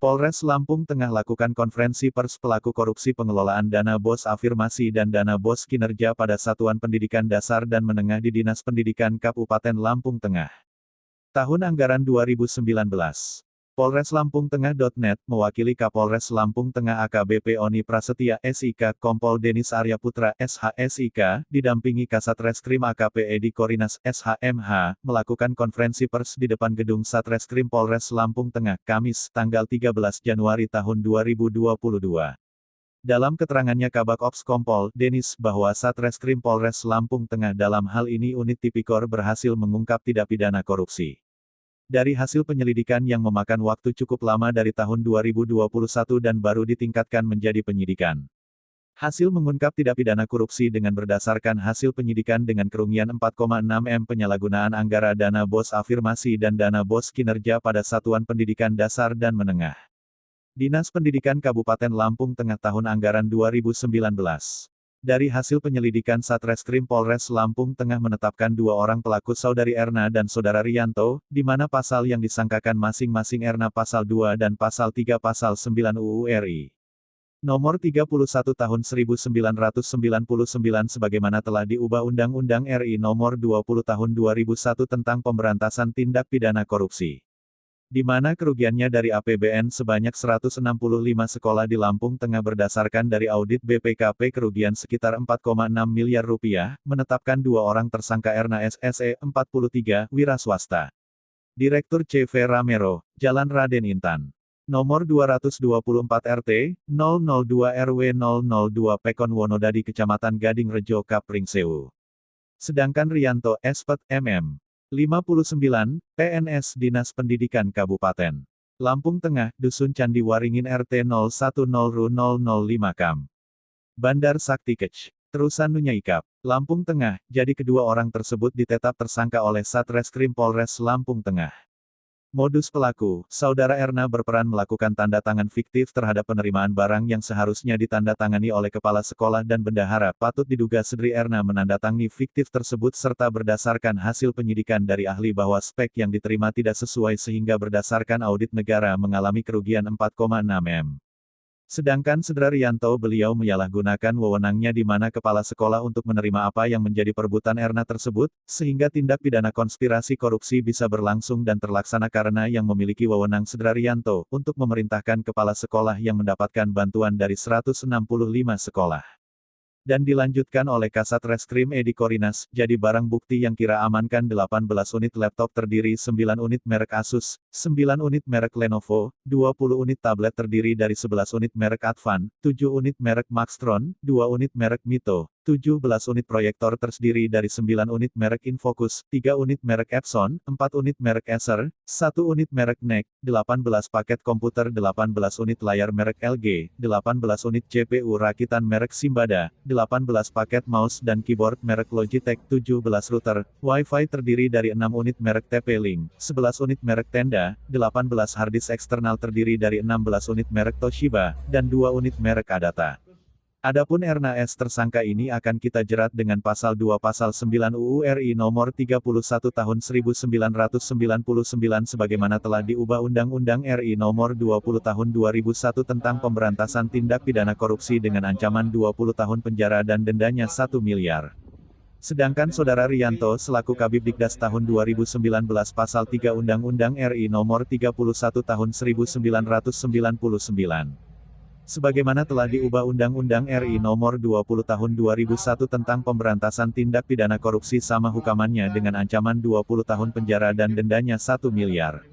Polres Lampung Tengah lakukan konferensi pers pelaku korupsi pengelolaan dana BOS afirmasi dan dana BOS kinerja pada Satuan Pendidikan Dasar dan Menengah di Dinas Pendidikan Kabupaten Lampung Tengah. Tahun anggaran 2019. Polres Lampung Tengah.net, mewakili Kapolres Lampung Tengah AKBP Oni Prasetya SIK, Kompol Denis Arya Putra SH.SIK, didampingi Kasat Reskrim AKP Edi Korinas SH.MH, melakukan konferensi pers di depan gedung Satreskrim Polres Lampung Tengah, Kamis, tanggal 13 Januari tahun 2022. Dalam keterangannya Kabak Ops Kompol Denis bahwa Satreskrim Polres Lampung Tengah dalam hal ini unit Tipikor berhasil mengungkap tindak pidana korupsi. Dari hasil penyelidikan yang memakan waktu cukup lama dari tahun 2021 dan baru ditingkatkan menjadi penyidikan. Hasil mengungkap tindak pidana korupsi dengan berdasarkan hasil penyidikan dengan kerugian 4,6 M penyalahgunaan anggaran dana BOS afirmasi dan dana BOS kinerja pada Satuan Pendidikan Dasar dan Menengah. Dinas Pendidikan Kabupaten Lampung Tengah tahun anggaran 2019. Dari hasil penyelidikan Satreskrim Polres Lampung Tengah menetapkan dua orang pelaku Saudari Erna dan Saudara Rianto, di mana pasal yang disangkakan masing-masing Erna pasal 2 dan pasal 3 pasal 9 UU RI. Nomor 31 tahun 1999 sebagaimana telah diubah Undang-Undang RI Nomor 20 tahun 2001 tentang pemberantasan tindak pidana korupsi. Di mana kerugiannya dari APBN sebanyak 165 sekolah di Lampung Tengah berdasarkan dari audit BPKP kerugian sekitar 4,6 miliar rupiah, menetapkan dua orang tersangka Erna SSE, 43, wira swasta. Direktur CV Ramero, Jalan Raden Intan. Nomor 224 RT, 002 RW 002 Pekon Wonodadi Kecamatan Gading Rejo Kapring Sewu. Sedangkan Rianto, Espet, MM. 59, PNS Dinas Pendidikan Kabupaten Lampung Tengah, Dusun Candi Waringin RT 010 RU 005 Kam. Bandar Sakti Kec. Terusan Nunyaikap, Lampung Tengah, jadi kedua orang tersebut ditetap tersangka oleh Satreskrim Polres Lampung Tengah. Modus pelaku, Saudara Erna berperan melakukan tanda tangan fiktif terhadap penerimaan barang yang seharusnya ditandatangani oleh kepala sekolah dan bendahara. Patut diduga Saudari Erna menandatangani fiktif tersebut serta berdasarkan hasil penyidikan dari ahli bahwa spek yang diterima tidak sesuai sehingga berdasarkan audit negara mengalami kerugian 4,6 M. Sedangkan Saudara Rianto beliau menyalahgunakan wewenangnya di mana kepala sekolah untuk menerima apa yang menjadi perbutan Erna tersebut, sehingga tindak pidana konspirasi korupsi bisa berlangsung dan terlaksana karena yang memiliki wewenang Saudara Rianto, untuk memerintahkan kepala sekolah yang mendapatkan bantuan dari 165 sekolah. Dan dilanjutkan oleh Kasat Reskrim Edi Korinas, jadi barang bukti yang kira amankan 18 unit laptop terdiri 9 unit merek Asus, 9 unit merek Lenovo, 20 unit tablet terdiri dari 11 unit merek Advan, 7 unit merek Maxtron, 2 unit merek Mito, 17 unit proyektor terdiri dari 9 unit merek Infocus, 3 unit merek Epson, 4 unit merek Acer, 1 unit merek NEC, 18 paket komputer 18 unit layar merek LG, 18 unit CPU rakitan merek Simbada, 18 paket mouse dan keyboard merek Logitech, 17 router, Wi-Fi terdiri dari 6 unit merek TP-Link, 11 unit merek Tenda, 18 harddisk eksternal terdiri dari 16 unit merek Toshiba, dan 2 unit merek Adata. Adapun Erna S. tersangka ini akan kita jerat dengan pasal 2 pasal 9 UU RI nomor 31 tahun 1999 sebagaimana telah diubah Undang-Undang RI nomor 20 tahun 2001 tentang pemberantasan tindak pidana korupsi dengan ancaman 20 tahun penjara dan dendanya 1 miliar. Sedangkan Saudara Rianto selaku Kabid Dikdas tahun 2019 pasal 3 Undang-Undang RI nomor 31 tahun 1999. Sebagaimana telah diubah Undang-Undang RI Nomor 20 Tahun 2001 tentang pemberantasan tindak pidana korupsi sama hukumannya dengan ancaman 20 tahun penjara dan dendanya 1 miliar.